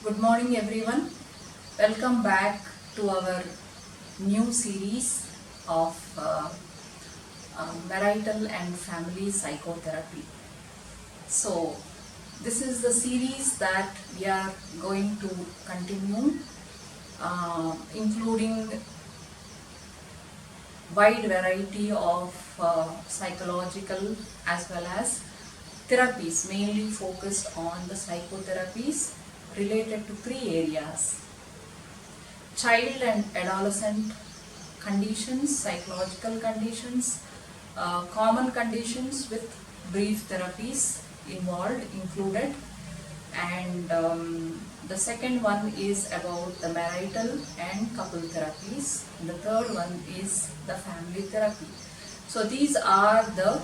Good morning everyone. Welcome back to our new series of Marital and Family Psychotherapy. So this is the series that we are going to continue, including wide variety of psychological as well as therapies, mainly focused on the psychotherapies related to three areas: child and adolescent conditions, psychological conditions, common conditions with brief therapies included, and the second one is about the marital and couple therapies, and the third one is the family therapy. So these are the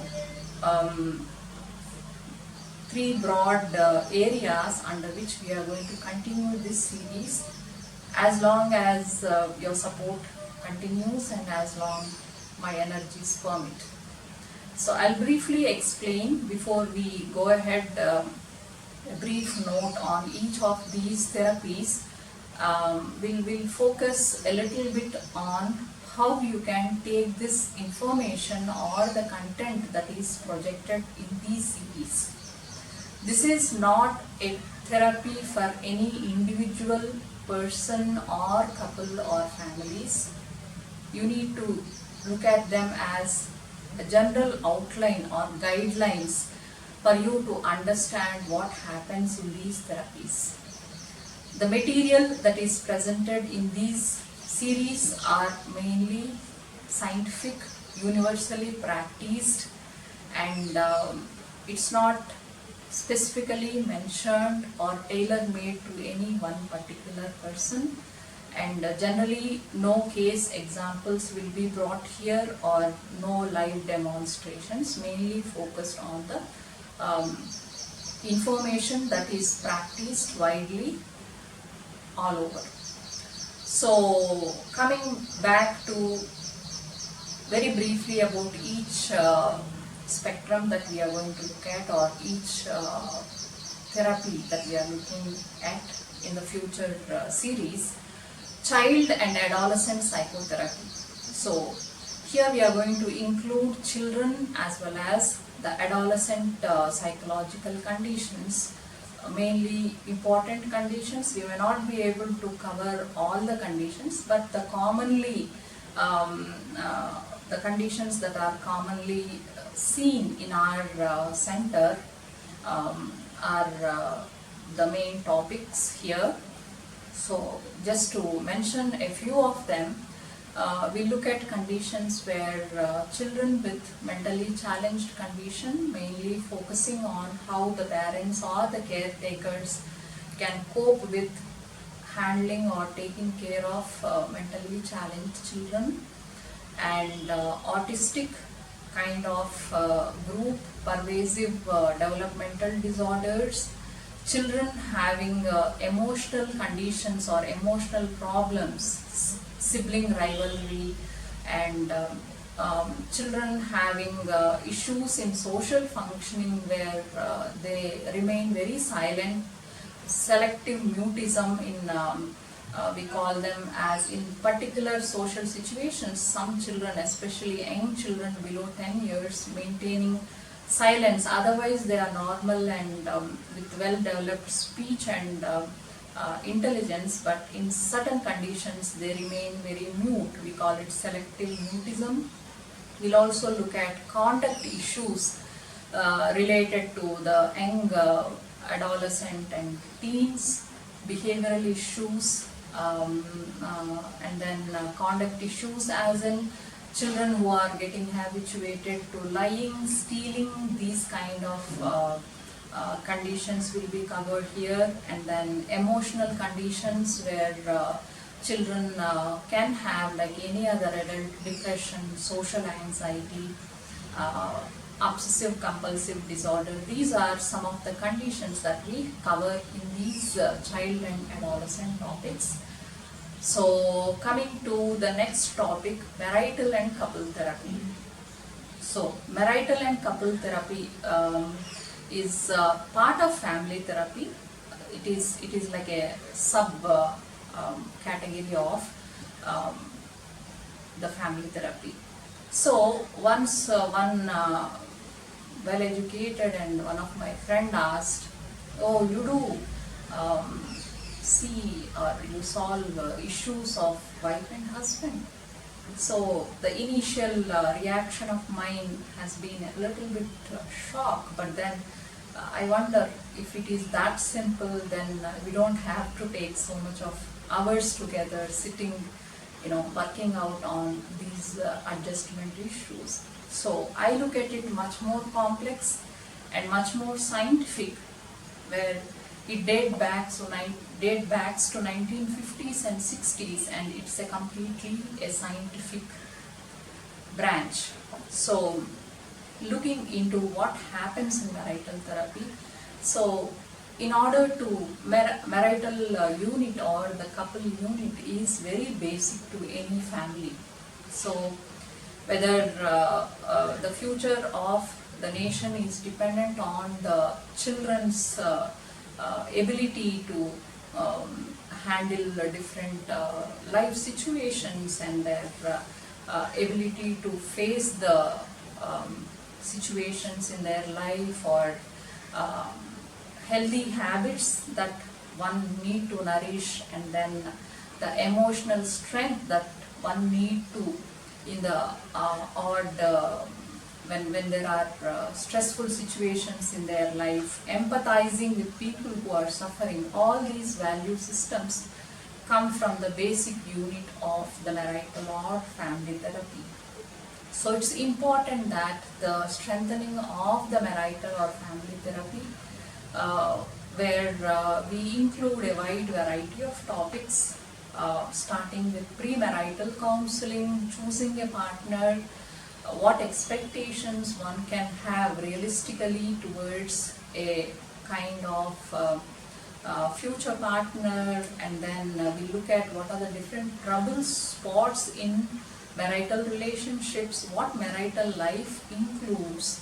three broad areas under which we are going to continue this series as long as your support continues and as long my energies permit. So I'll briefly explain before we go ahead, a brief note on each of these therapies. We'll focus a little bit on how you can take this information or the content that is projected in these series. This is not a therapy for any individual person or couple or families. You need to look at them as a general outline or guidelines for you to understand what happens in these therapies. The material that is presented in these series are mainly scientific, universally practiced, and it's not specifically mentioned or tailor-made to any one particular person, and generally no case examples will be brought here or no live demonstrations, mainly focused on the information that is practiced widely all over. So coming back to very briefly about each spectrum that we are going to look at, or each therapy that we are looking at in the future series: child and adolescent psychotherapy. So here we are going to include children as well as the adolescent psychological conditions, mainly important conditions. We may not be able to cover all the conditions, but the commonly the conditions that are commonly seen in our center are the main topics here. So just to mention a few of them, we look at conditions where children with mentally challenged condition, mainly focusing on how the parents or the caretakers can cope with handling or taking care of mentally challenged children, and autistic kind of group, pervasive developmental disorders, children having emotional conditions or emotional problems, sibling rivalry, and children having issues in social functioning where they remain very silent, selective mutism in we call them, as in particular social situations, some children, especially young children below 10 years, maintaining silence, otherwise they are normal and with well-developed speech and intelligence, but in certain conditions they remain very mute. We call it selective mutism. We'll also look at conduct issues related to the young adolescent and teens, behavioral issues, and then conduct issues as in children who are getting habituated to lying, stealing. These kind of conditions will be covered here. And then emotional conditions where children can have, like any other adult, depression, social anxiety, obsessive compulsive disorder. These are some of the conditions that we cover in these child and adolescent topics. So coming to the next topic, marital and couple therapy. So marital and couple therapy is part of family therapy. it is like a sub category of um, the family therapy. So once one well-educated and one of my friend asked, "Oh, you do see or you solve issues of wife and husband?" So the initial reaction of mine has been a little bit shock, but then I wonder if it is that simple, then we don't have to take so much of hours together sitting, working out on these adjustment issues. So I look at it much more complex and much more scientific, where it dates back to 1950s and 60s, and it's a completely a scientific branch. So looking into what happens in marital therapy, so in order to marital unit or the couple unit is very basic to any family. So whether the future of the nation is dependent on the children's ability to handle different life situations and their ability to face the situations in their life, or healthy habits that one need to nourish, and then the emotional strength that one need to in the odd when there are stressful situations in their life, empathizing with people who are suffering. All these value systems come from the basic unit of the marital or family therapy. So it's important that the strengthening of the marital or family therapy, where we include a wide variety of topics, starting with premarital counseling, choosing a partner, what expectations one can have realistically towards a kind of future partner, and then we look at what are the different trouble spots in marital relationships, what marital life includes,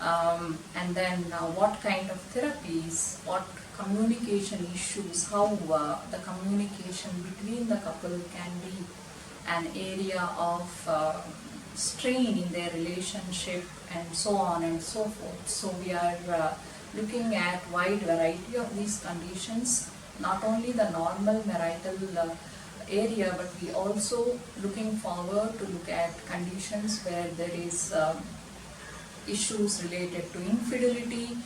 and then what kind of therapies, what communication issues, how the communication between the couple can be an area of strain in their relationship, and so on and so forth. So we are looking at wide variety of these conditions, not only the normal marital area, but we also looking forward to look at conditions where there is issues related to infidelity,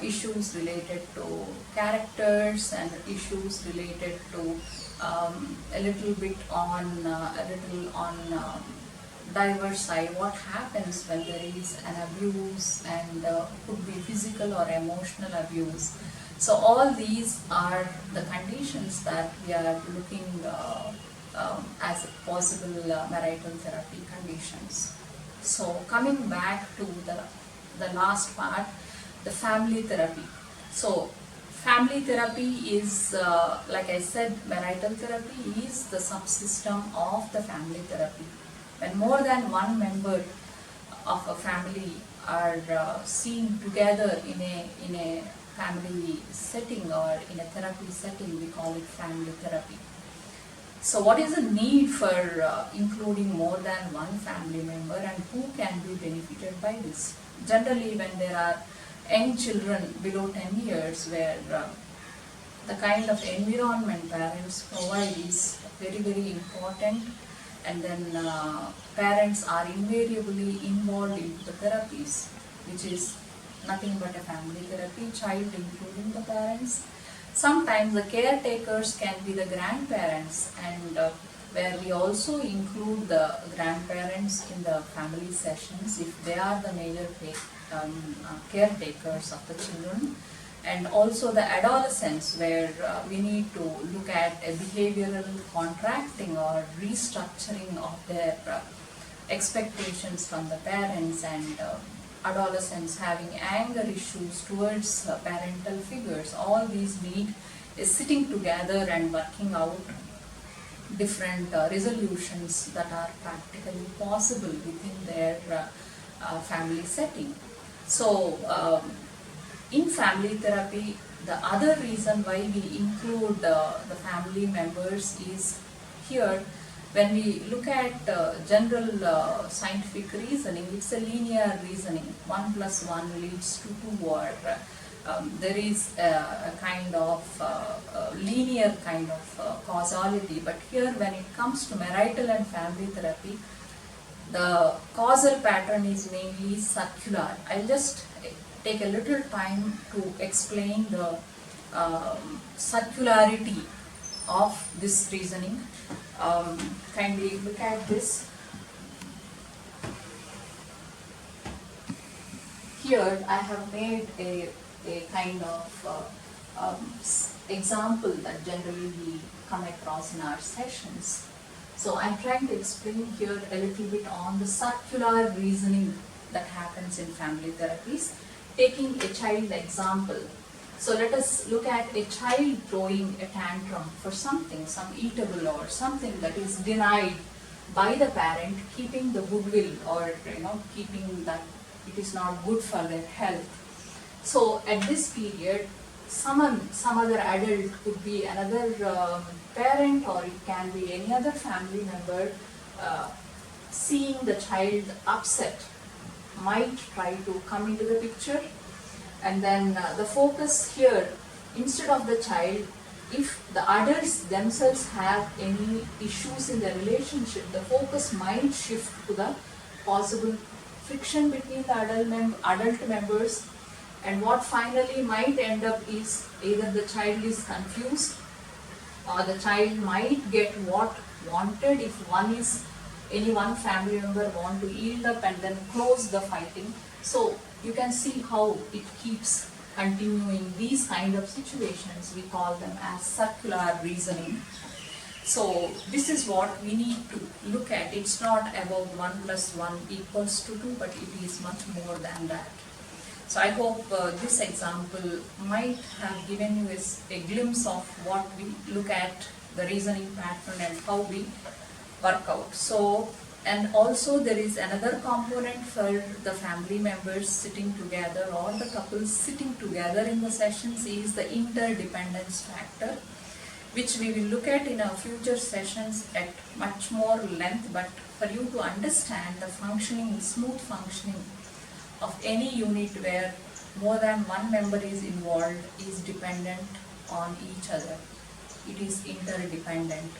issues related to characters, and issues related to a little on diverse side, what happens when there is an abuse, and could be physical or emotional abuse. So all these are the conditions that we are looking as possible marital therapy conditions. So coming back to the last part, the family therapy. So family therapy is, like I said, marital therapy is the subsystem of the family therapy. When more than one member of a family are seen together in a family setting or in a therapy setting, we call it family therapy. So what is the need for including more than one family member, and who can be benefited by this? Generally, when there are young children below 10 years, where the kind of environment parents provide is very, very important, and then parents are invariably involved in the therapies, which is nothing but a family therapy, child including the parents. Sometimes the caretakers can be the grandparents, and where we also include the grandparents in the family sessions if they are the major caretakers of the children. And also the adolescents, where we need to look at a behavioral contracting or restructuring of their expectations from the parents, and adolescents having anger issues towards parental figures. All these need is sitting together and working out different resolutions that are practically possible within their family setting. So in family therapy, the other reason why we include the family members is here. When we look at general scientific reasoning, it's a linear reasoning. 1 plus 1 leads to 2, or there is a kind of linear kind of causality. But here, when it comes to marital and family therapy, the causal pattern is mainly circular. I'll just take a little time to explain the circularity of this reasoning. Kindly look at this. Here I have made a kind of example that generally we come across in our sessions. So I'm trying to explain here a little bit on the circular reasoning that happens in family therapies, taking a child example. So let us look at a child throwing a tantrum for something, some eatable or something that is denied by the parent, keeping the goodwill, or keeping that it is not good for their health. So at this period, some other adult, could be another parent, or it can be any other family member, seeing the child upset, might try to come into the picture. And then the focus here, instead of the child, if the adults themselves have any issues in their relationship, the focus might shift to the possible friction between the adult members. And what finally might end up is either the child is confused, or the child might get what wanted if any one family member want to yield up and then close the fighting. So you can see how it keeps continuing. These kind of situations, we call them as circular reasoning. So this is what we need to look at. It's not about 1 plus 1 equals to 2, but it is much more than that. So I hope this example might have given you a glimpse of what we look at, the reasoning pattern and how we work out. So, and also there is another component for the family members sitting together, or the couples sitting together in the sessions, is the interdependence factor, which we will look at in our future sessions at much more length. But for you to understand the smooth functioning of any unit where more than one member is involved, is dependent on each other. It is interdependent.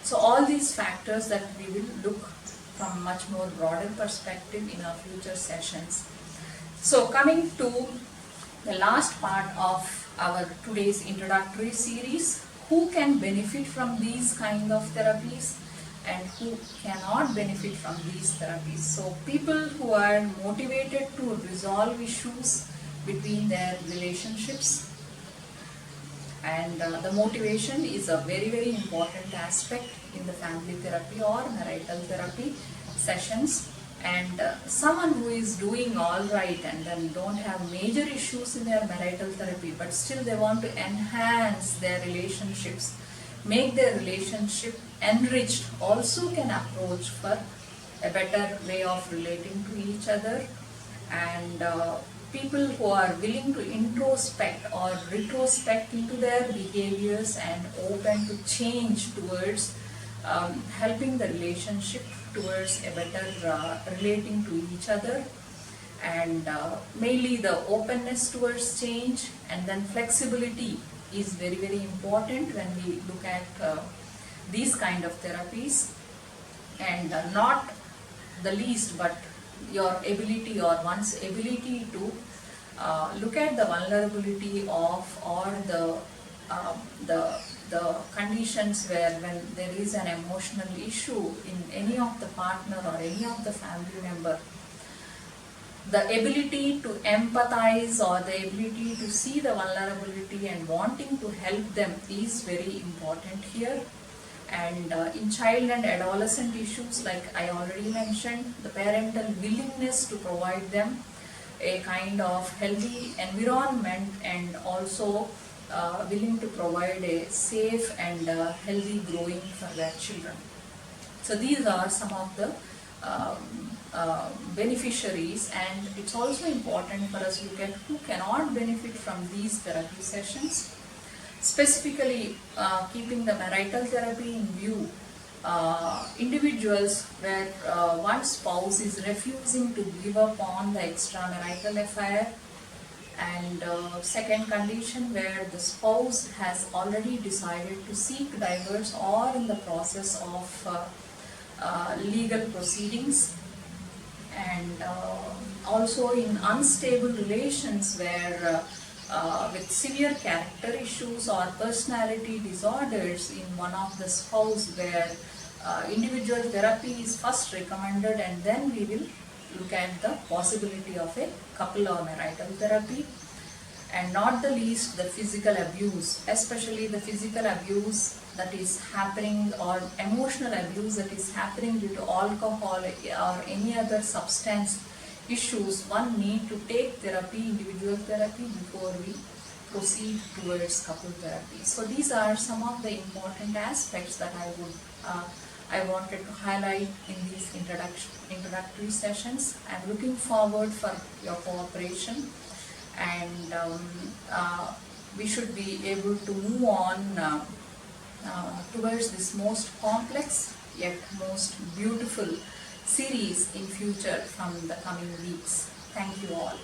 So all these factors that we will look from much more broader perspective in our future sessions. So coming to the last part of our today's introductory series, who can benefit from these kind of therapies and who cannot benefit from these therapies. So people who are motivated to resolve issues between their relationships, and the motivation is a very, very important aspect in the family therapy or marital therapy sessions. And someone who is doing all right and then don't have major issues in their marital therapy, but still they want to enhance their relationships, make their relationship enriched, also can approach for a better way of relating to each other. And people who are willing to introspect or retrospect into their behaviors and open to change towards helping the relationship towards a better relating to each other. And mainly the openness towards change, and then flexibility is very, very important when we look at these kind of therapies. And not the least, but your ability or one's ability to look at the vulnerability of, or the conditions where when there is an emotional issue in any of the partner or any of the family member, the ability to empathize or the ability to see the vulnerability and wanting to help them is very important here. And in child and adolescent issues, like I already mentioned, the parental willingness to provide them a kind of healthy environment, and also willing to provide a safe and healthy growing for their children. So these are some of the beneficiaries, and it's also important for us to look at who cannot benefit from these therapy sessions. Specifically, keeping the marital therapy in view, individuals where one spouse is refusing to give up on the extramarital affair, and second condition where the spouse has already decided to seek divorce or in the process of legal proceedings, and also in unstable relations where with severe character issues or personality disorders in one of the spouse, where individual therapy is first recommended and then we will look at the possibility of a couple or marital therapy. And not the least, the physical abuse, especially the physical abuse that is happening or emotional abuse that is happening due to alcohol or any other substance issues. One need to take therapy, individual therapy, before we proceed towards couple therapy. So these are some of the important aspects that I wanted to highlight in these introductory sessions. I'm looking forward for your cooperation, and we should be able to move on towards this most complex yet most beautiful series in future from the coming weeks. Thank you all.